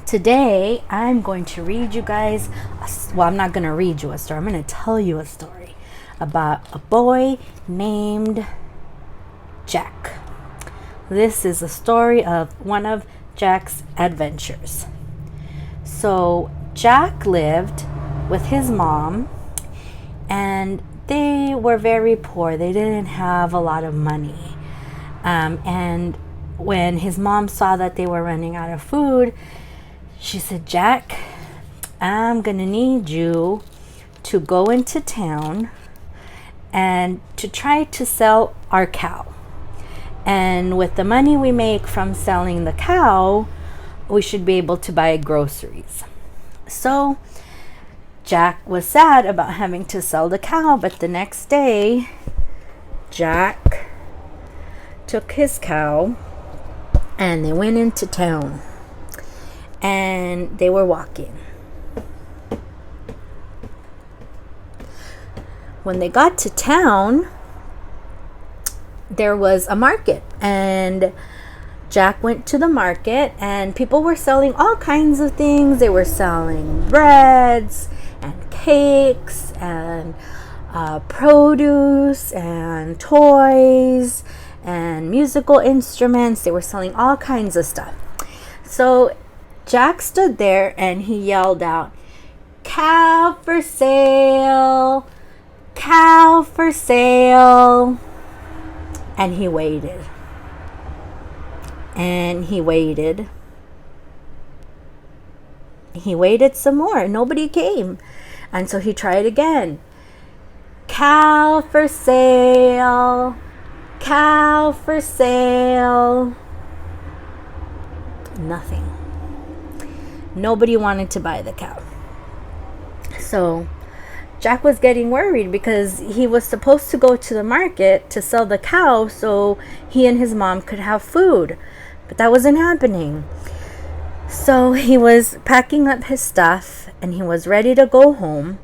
Today, I'm going to read you guys, I'm not going to read you a story. I'm going to tell you a story about a boy named Jack. This is a story of one of Jack's adventures. So, Jack lived with his mom, and they were very poor. They didn't have a lot of money. And when his mom saw that they were running out of food, she said, Jack, I'm going to need you to go into town and to try to sell our cow. And with the money we make from selling the cow, we should be able to buy groceries. So Jack was sad about having to sell the cow, but the next day, Jack took his cow and they went into town. And they were walking. When they got to town, there was a market, and Jack went to the market, and people were selling all kinds of things. They were selling breads and cakes and produce and toys and musical instruments. They were selling all kinds of stuff. So Jack stood there and he yelled out, "Cow for sale! Cow for sale!" And he waited. And he waited. He waited some more. Nobody came. And so he tried again. "Cow for sale! Cow for sale!" Nothing. Nobody wanted to buy the cow. So Jack was getting worried because he was supposed to go to the market to sell the cow so he and his mom could have food. But that wasn't happening. So he was packing up his stuff and he was ready to go home.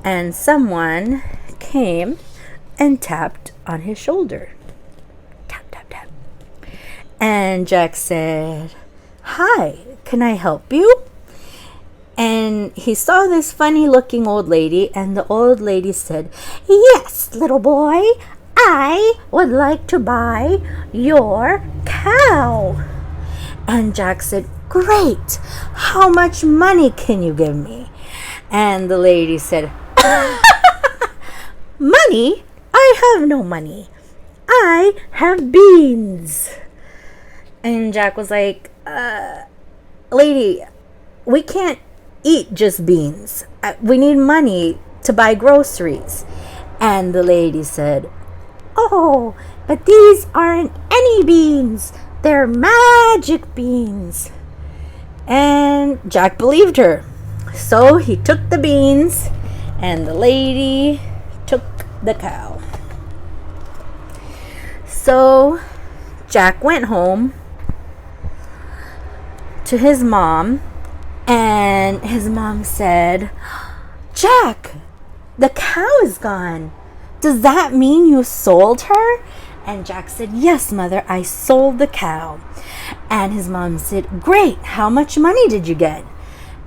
And someone came and tapped on his shoulder. Tap, tap, tap. And Jack said, "Hi, can I help you?" And he saw this funny looking old lady, and the old lady said, "Yes, little boy, I would like to buy your cow." And Jack said, "Great, how much money can you give me?" And the lady said, "Money? I have no money. I have beans." And Jack was like, "Lady, we can't eat just beans. We need money to buy groceries." And the lady said, "Oh, but these aren't any beans. They're magic beans." And Jack believed her. So he took the beans and the lady took the cow. So Jack went home to his mom, and his mom said, "Jack, the cow is gone. Does that mean you sold her?" And Jack said, "Yes, mother, I sold the cow." And his mom said, "Great, how much money did you get?"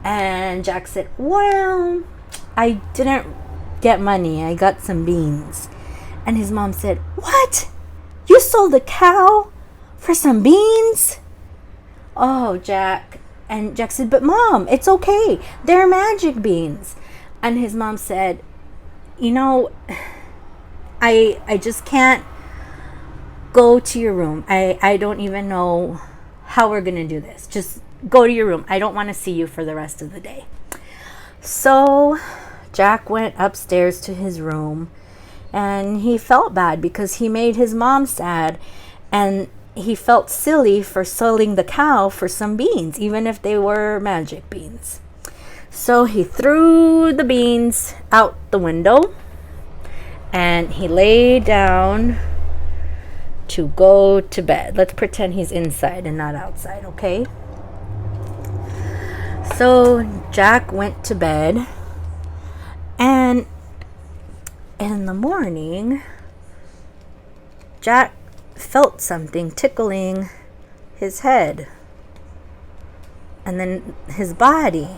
And Jack said, "Well, I didn't get money. I got some beans." And his mom said, "What? You sold a cow for some beans?" "Oh, Jack." And Jack said, "But Mom, it's okay. They're magic beans." And his mom said, "You know, I just can't go to your room. I don't even know how we're going to do this. Just go to your room. I don't want to see you for the rest of the day." So Jack went upstairs to his room, and he felt bad because he made his mom sad, and he felt silly for selling the cow for some beans, even if they were magic beans. So he threw the beans out the window and he lay down to go to bed. Let's pretend he's inside and not outside, okay? So Jack went to bed, and in the morning, Jack felt something tickling his head. and then his body.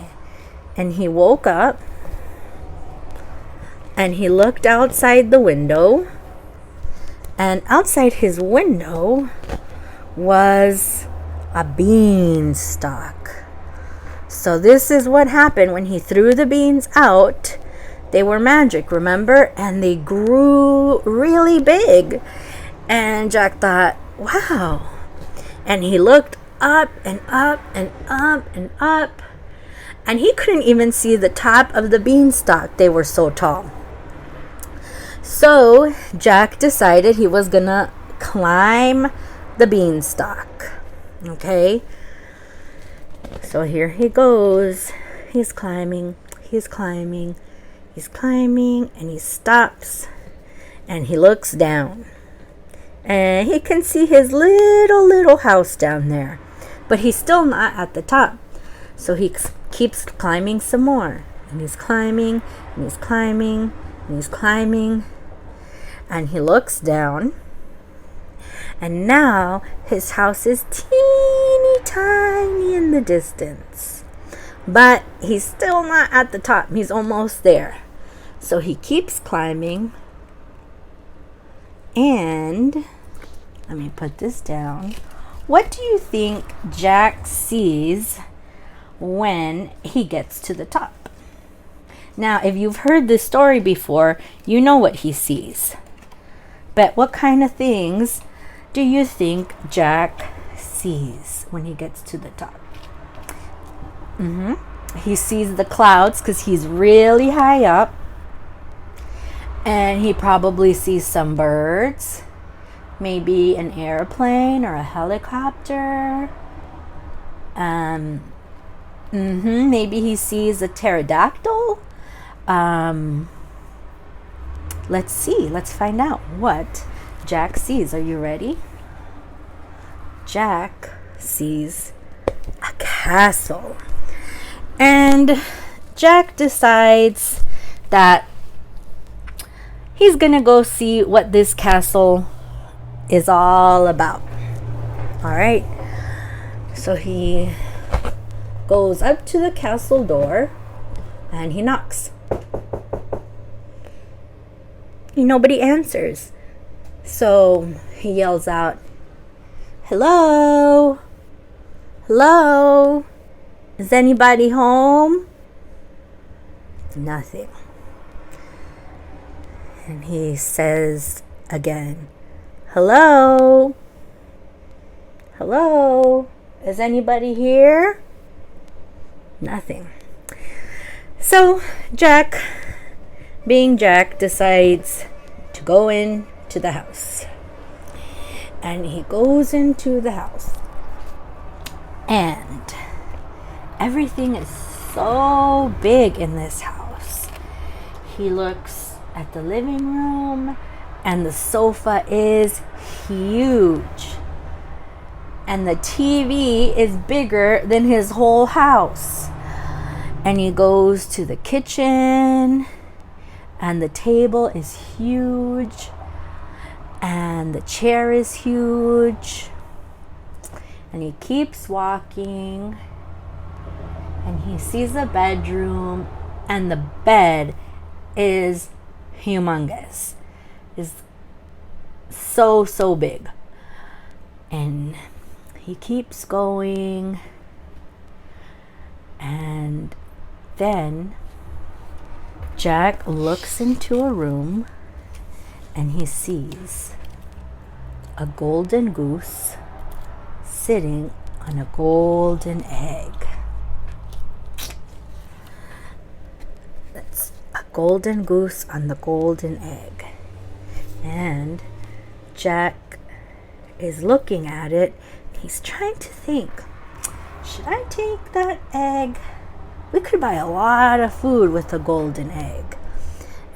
And he woke up and he looked outside the window, and outside his window was a beanstalk. So this is what happened when he threw the beans out. They were magic, remember? And they grew really big. And Jack thought, wow. And he looked up and up and up and up. And he couldn't even see the top of the beanstalk. They were so tall. So Jack decided he was going to climb the beanstalk. Okay? So here he goes. He's climbing. He's climbing. He's climbing. And he stops. And he looks down. And he can see his little house down there. But he's still not at the top. So he keeps climbing some more. And he's climbing. And he's climbing. And he's climbing. And he looks down. And now his house is teeny tiny in the distance. But he's still not at the top. He's almost there. So he keeps climbing. And let me put this down. What do you think Jack sees when he gets to the top? Now, if you've heard this story before, you know what he sees. But what kind of things do you think Jack sees when he gets to the top? He sees the clouds because he's really high up. And he probably sees some birds. Maybe an airplane or a helicopter. Maybe he sees a pterodactyl. Let's see. Let's find out what Jack sees. Are you ready? Jack sees a castle. And Jack decides that he's gonna go see what this castle is all about. All right. So he goes up to the castle door and he knocks. Nobody answers. So he yells out, "Hello? Hello? Is anybody home?" Nothing. And he says again, "Hello? Hello? Is anybody here?" Nothing. So Jack, being Jack, decides to go into the house. And he goes into the house. And everything is so big in this house. He looks at the living room, and the sofa is huge. And the TV is bigger than his whole house. And he goes to the kitchen, and the table is huge, and the chair is huge. And he keeps walking, and he sees a bedroom, and the bed is humongous. It's so big. And he keeps going, and then Jack looks into a room and he sees a golden goose sitting on a golden egg. That's a golden goose on the golden egg. And Jack is looking at it. He's trying to think, should I take that egg? We could buy a lot of food with a golden egg.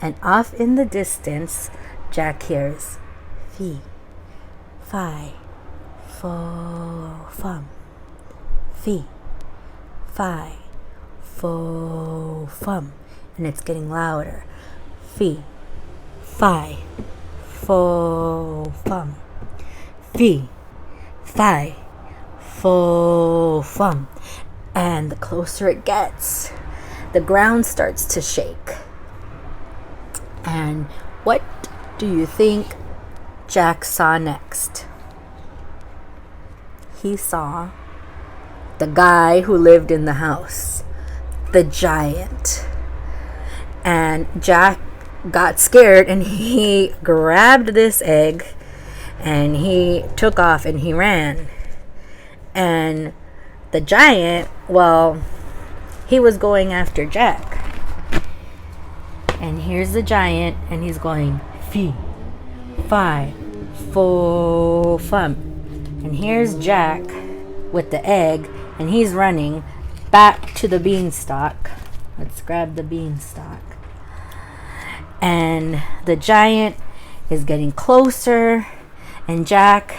And off in the distance, Jack hears fee, fi, fo, fum. Fee, fi, fo, fum. And it's getting louder. Fee, fi, fo, fum. Fee, fi, fo, fum. And the closer it gets, the ground starts to shake. And what do you think Jack saw next? He saw the guy who lived in the house, the giant. And Jack got scared and he grabbed this egg and he took off and he ran. And the giant, well, he was going after Jack. And here's the giant and he's going fee, fi, fo, fum. And here's Jack with the egg and he's running back to the beanstalk. Let's grab the beanstalk. And the giant is getting closer and Jack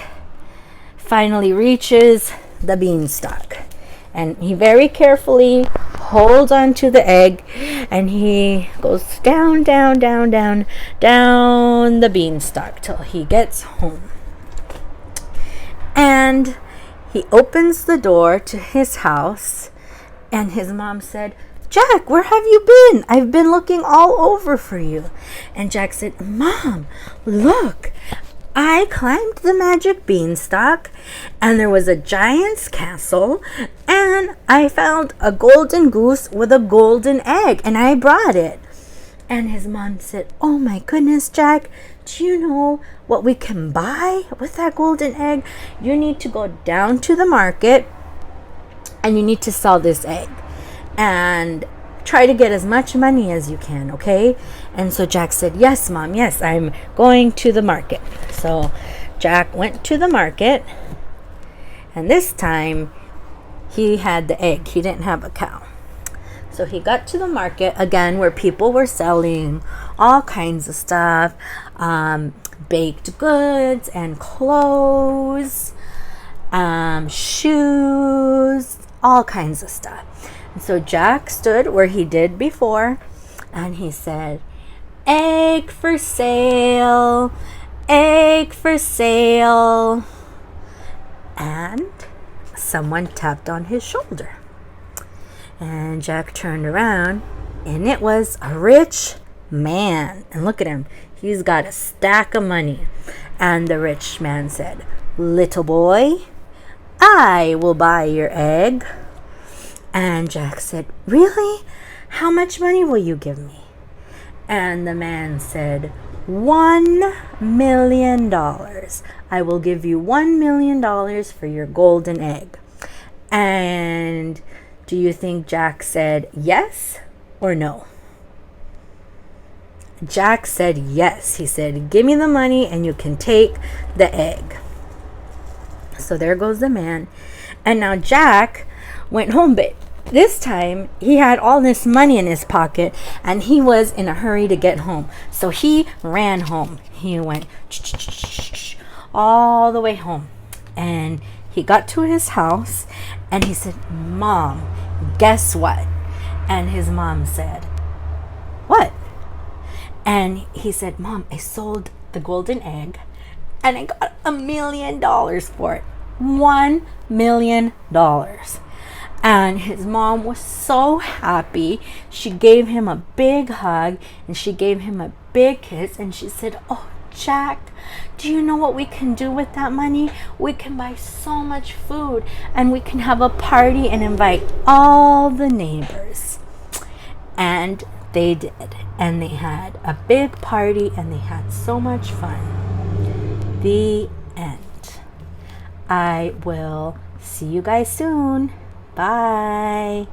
finally reaches the beanstalk. And he very carefully holds onto the egg and he goes down, down, down, down, down the beanstalk till he gets home. And he opens the door to his house and his mom said, Jack, where have you been? I've been looking all over for you. And Jack said, Mom, look, I climbed the magic beanstalk and there was a giant's castle and I found a golden goose with a golden egg and I brought it. And his mom said, oh my goodness, Jack, do you know what we can buy with that golden egg? You need to go down to the market and you need to sell this egg and try to get as much money as you can, okay? And so Jack said, yes, Mom, yes, I'm going to the market. So Jack went to the market and this time he had the egg. He didn't have a cow. So he got to the market again where people were selling all kinds of stuff, baked goods and clothes, shoes, all kinds of stuff. And so Jack stood where he did before and he said, egg for sale, egg for sale. And someone tapped on his shoulder. And Jack turned around and it was a rich man. And look at him. He's got a stack of money. And the rich man said, little boy, I will buy your egg. And Jack said, really? How much money will you give me? And the man said, $1 million. I will give you $1 million for your golden egg. And do you think Jack said yes or no? Jack said yes. He said, give me the money and you can take the egg. So there goes the man. And now Jack went home, but this time he had all this money in his pocket and he was in a hurry to get home. So he ran home. He went all the way home. And he got to his house and he said, Mom, guess what? And his mom said, what? And he said, Mom, I sold the golden egg and I got $1 million for it. $1 million. And his mom was so happy. She gave him a big hug and she gave him a big kiss and she said, oh, Jack, do you know what we can do with that money? We can buy so much food and we can have a party and invite all the neighbors. And they did. And they had a big party and they had so much fun. The end. I will see you guys soon. Bye.